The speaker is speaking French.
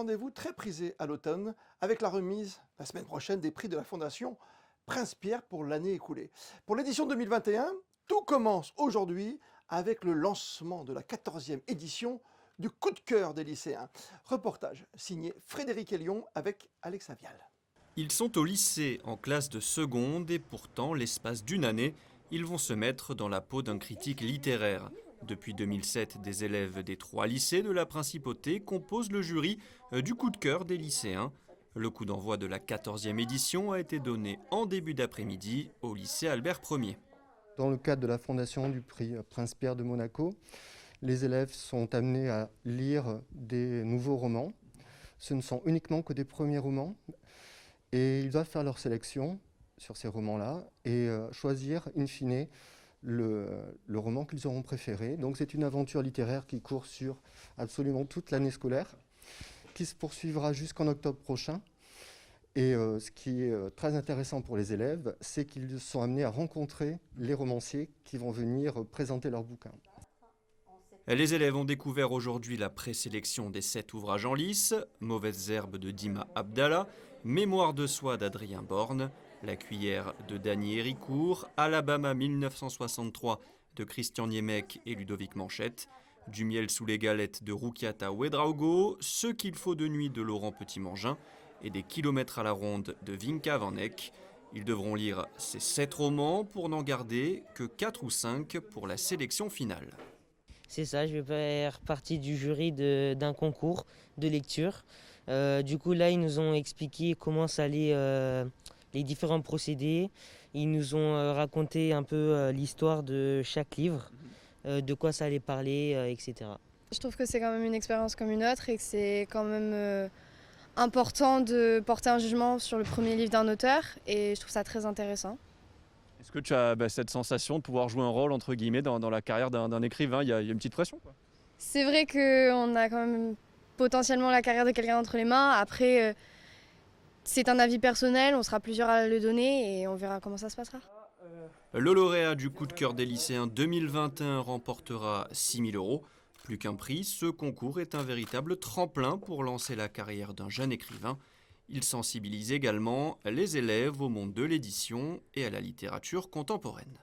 rendez-vous très prisé à l'automne avec la remise la semaine prochaine des prix de la Fondation Prince-Pierre pour l'année écoulée. Pour l'édition 2021, tout commence aujourd'hui avec le lancement de la 14e édition du coup de cœur des lycéens. Reportage signé Frédéric Elion avec Alexa Vial. Ils sont au lycée, en classe de seconde, et pourtant, l'espace d'une année, ils vont se mettre dans la peau d'un critique littéraire. Depuis 2007, des élèves des 3 lycées de la Principauté composent le jury du coup de cœur des lycéens. Le coup d'envoi de la 14e édition a été donné en début d'après-midi au lycée Albert Ier. Dans le cadre de la fondation du prix Prince-Pierre de Monaco, les élèves sont amenés à lire des nouveaux romans. Ce ne sont uniquement que des premiers romans et ils doivent faire leur sélection sur ces romans-là et choisir in fine le roman qu'ils auront préféré. Donc c'est une aventure littéraire qui court sur absolument toute l'année scolaire, qui se poursuivra jusqu'en octobre prochain. Et ce qui est très intéressant pour les élèves, c'est qu'ils sont amenés à rencontrer les romanciers qui vont venir présenter leurs bouquins. Les élèves ont découvert aujourd'hui la présélection des 7 ouvrages en lice, Mauvaises herbes de Dima Abdallah, Mémoire de soi d'Adrien Borne, La cuillère de Dany Héricourt, Alabama 1963 de Christian Niémec et Ludovic Manchette, Du miel sous les galettes de Roukiata Ouedraogo, Ce qu'il faut de nuit de Laurent Petit-Mangin et Des kilomètres à la ronde de Vinka Van Eyck. Ils devront lire ces 7 romans pour n'en garder que 4 ou 5 pour la sélection finale. C'est ça, je vais faire partie du jury d'un concours de lecture. Du coup, là, ils nous ont expliqué comment ça allait, les différents procédés. Ils nous ont raconté un peu l'histoire de chaque livre, de quoi ça allait parler, etc. Je trouve que c'est quand même une expérience comme une autre et que c'est quand même important de porter un jugement sur le premier livre d'un auteur et je trouve ça très intéressant. Est-ce que tu as cette sensation de pouvoir jouer un rôle entre guillemets dans la carrière d'un écrivain? Il y a une petite pression, quoi. C'est vrai qu'on a quand même potentiellement la carrière de quelqu'un entre les mains. Après, c'est un avis personnel, on sera plusieurs à le donner et on verra comment ça se passera. Le lauréat du coup de cœur des lycéens 2021 remportera 6 000 €. Plus qu'un prix, ce concours est un véritable tremplin pour lancer la carrière d'un jeune écrivain. Il sensibilise également les élèves au monde de l'édition et à la littérature contemporaine.